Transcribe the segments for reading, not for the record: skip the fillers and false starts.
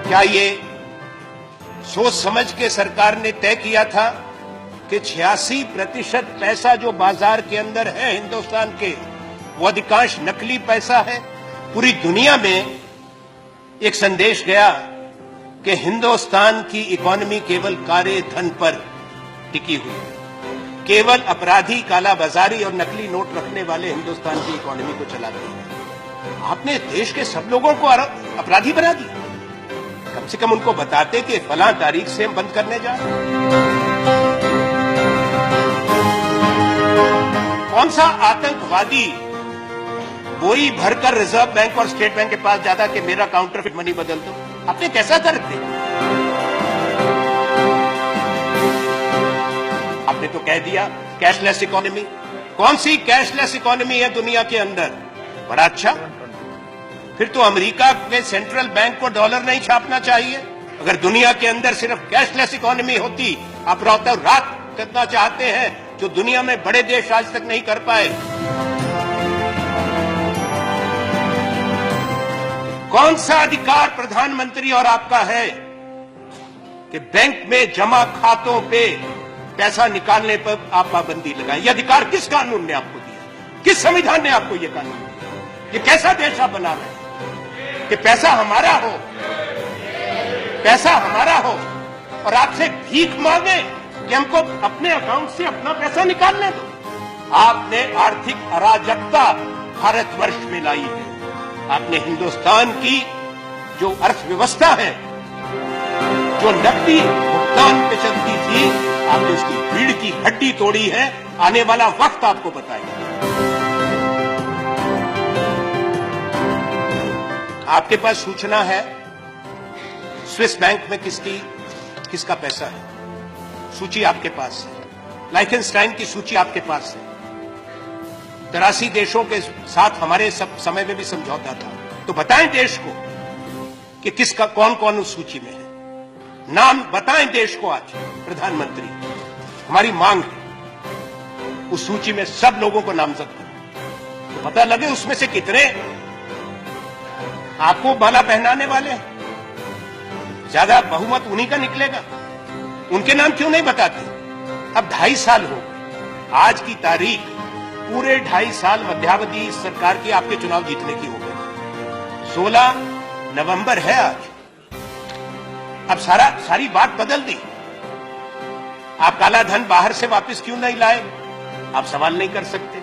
क्या ये सोच समझ के सरकार ने तय किया था कि 86% पैसा जो बाजार के अंदर है हिंदुस्तान के, वो अधिकांश नकली पैसा है? पूरी दुनिया में एक संदेश गया कि हिंदुस्तान की इकोनॉमी केवल काले धन पर टिकी हुई है, केवल अपराधी, कालाबाजारी और नकली नोट रखने वाले हिंदुस्तान की इकोनॉमी को चला रही है। आपने देश के सब लोगों को अपराधी बना दिया। कम से कम उनको बताते कि फलां तारीख से हम बंद करने जा रहे हैं। कौन सा आतंकवादी बोरी भरकर रिजर्व बैंक और स्टेट बैंक के पास जाता कि मेरा काउंटरफिट मनी बदल दो? आपने कैसा कर दिया? आपने तो कह दिया कैशलेस इकोनॉमी। कौन सी कैशलेस इकोनॉमी है दुनिया के अंदर? बड़ा अच्छा, फिर तो अमेरिका के सेंट्रल बैंक को डॉलर नहीं छापना चाहिए। अगर दुनिया के अंदर सिर्फ कैशलेस इकोनॉमी होती, आप रातों रात करना चाहते हैं जो दुनिया में बड़े देश आज तक नहीं कर पाए। कौन सा अधिकार प्रधानमंत्री और आपका है कि बैंक में जमा खातों पे पैसा निकालने पर आप पाबंदी लगाएं? यह अधिकार किस कानून ने आपको दिया? किस संविधान ने आपको यह कानून दिया? ये कैसा देश आप बना रहे हैं कि पैसा हमारा हो, पैसा हमारा हो और आपसे भीख मांगे कि हमको अपने अकाउंट से अपना पैसा निकालने दो? आपने आर्थिक अराजकता भारतवर्ष में लाई है। आपने हिंदुस्तान की जो अर्थव्यवस्था है, जो नकदी भुगतान पे चलती थी, आपने उसकी रीढ़ की हड्डी तोड़ी है। आने वाला वक्त आपको बताएगा। आपके पास सूचना है स्विस बैंक में किसका पैसा है? सूची आपके पास है। लाइखनस्टाइन की सूची आपके पास है। 83 देशों के साथ हमारे सब समय में भी समझौता था। तो बताएं देश को कि किसका कौन कौन उस सूची में है। नाम बताएं देश को। आज प्रधानमंत्री, हमारी मांग है उस सूची में सब लोगों को नामजद करो, तो पता लगे उसमें से कितने आपको माला पहनाने वाले हैं। ज्यादा बहुमत उन्हीं का निकलेगा। उनके नाम क्यों नहीं बताते? अब 2.5 साल हो गए, आज की तारीख, पूरे 2.5 साल मध्यावधि सरकार की आपके चुनाव जीतने की हो गई। 16 नवंबर है आज। अब सारी बात बदल दी। आप काला धन बाहर से वापस क्यों नहीं लाए? आप सवाल नहीं कर सकते।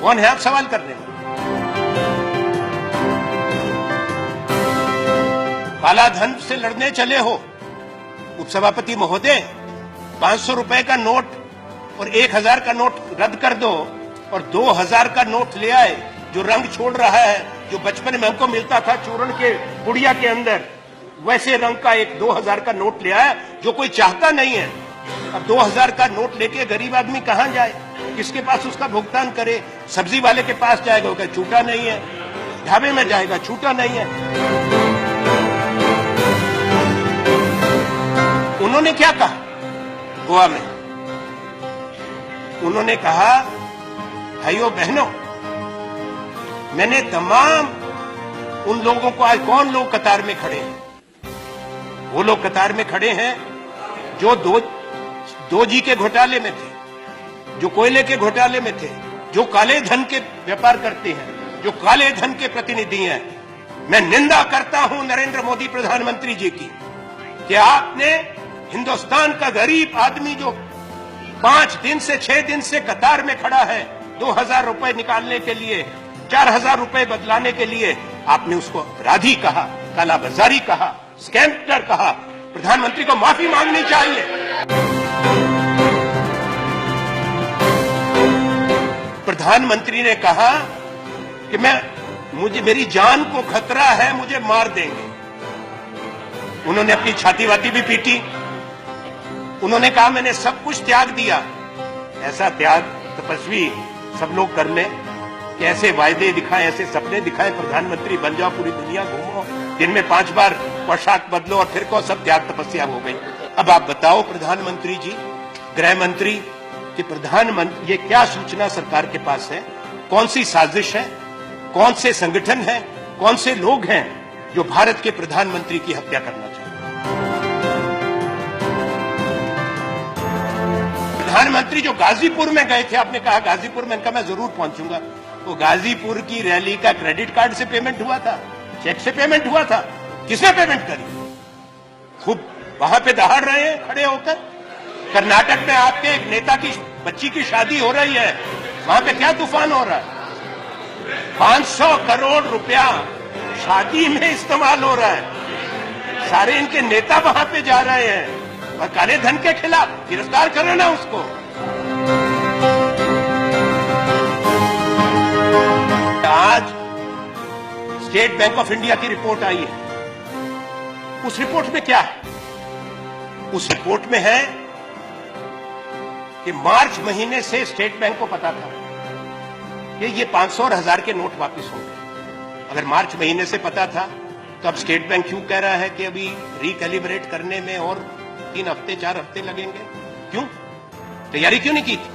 कौन है आप सवाल करने में? काला धन से लड़ने चले हो उपसभापति महोदय? 500 रुपए का नोट और 1000 का नोट रद्द कर दो और 2000 का नोट ले आए, जो रंग छोड़ रहा है, जो बचपन में हमको मिलता था चूर्ण के गुड़िया के अंदर, वैसे रंग का एक 2000 का नोट ले आया, जो कोई चाहता नहीं है। अब 2000 का नोट लेके गरीब आदमी कहां जाए? किसके पास उसका भुगतान करे? सब्जी वाले के पास जाएगा, वो कहे छूटा नहीं है। ढाबे में जाएगा, छूटा नहीं है। उन्होंने क्या कहा गोवा में? उन्होंने कहा, भाइयों बहनों, मैंने तमाम उन लोगों को, आज कौन लोग कतार में खड़े हैं? वो लोग कतार में खड़े हैं जो 2G के घोटाले में थे, जो कोयले के घोटाले में थे, जो काले धन के व्यापार करते हैं, जो काले धन के प्रतिनिधि हैं। मैं निंदा करता हूं नरेंद्र मोदी प्रधानमंत्री जी की कि आपने हिंदुस्तान का गरीब आदमी जो 5 दिन से 6 दिन से कतार में खड़ा है 2000 रुपए निकालने के लिए, 4000 रुपए बदलाने के लिए, आपने उसको अपराधी कहा, कालाबाजारी कहा, स्कैमर कहा। प्रधानमंत्री को माफी मांगनी चाहिए। प्रधानमंत्री ने कहा कि मेरी जान को खतरा है, मुझे मार देंगे। उन्होंने अपनी छाती वाती भी पीटी। उन्होंने कहा मैंने सब कुछ त्याग दिया। ऐसा त्याग तपस्वी सब लोग कर लें कि ऐसे वायदे दिखाएं, ऐसे सपने दिखाएं, प्रधानमंत्री बन जाओ, पूरी दुनिया घूमो, दिन में 5 बार पोशाक बदलो और फिर को सब त्याग तपस्या हो गई। अब आप बताओ प्रधानमंत्री जी, गृह मंत्री, कि प्रधानमंत्री ये क्या सूचना सरकार के पास है? कौन सी साजिश है? कौन से संगठन है? कौन से लोग हैं जो भारत के प्रधानमंत्री की हत्या करना चाहता है। प्रधानमंत्री जो गाजीपुर में गए थे, आपने कहा गाजीपुर में, मैं जरूर पहुंचूंगा। वो गाजीपुर की रैली का क्रेडिट कार्ड से पेमेंट हुआ था, चेक से पेमेंट हुआ था? किसने पेमेंट करी? खूब वहां पे दहाड़ रहे हैं खड़े होकर। कर्नाटक में आपके एक नेता की बच्ची की शादी हो रही है, वहां पे क्या तूफान हो रहा है? 500 करोड़ रुपया शादी में इस्तेमाल हो रहा है। सारे इनके नेता वहां पे जा रहे हैं और काले धन के खिलाफ गिरफ्तार करो ना उसको। आज स्टेट बैंक ऑफ इंडिया की रिपोर्ट आई है। उस रिपोर्ट में क्या है? उस रिपोर्ट में है कि मार्च महीने से स्टेट बैंक को पता था कि ये 500 और 1000 के नोट वापस होंगे। अगर मार्च महीने से पता था तो अब स्टेट बैंक क्यों कह रहा है कि अभी रिकैलिब्रेट करने में और 3 हफ्ते 4 हफ्ते लगेंगे? क्यों? तैयारी क्यों नहीं की थी?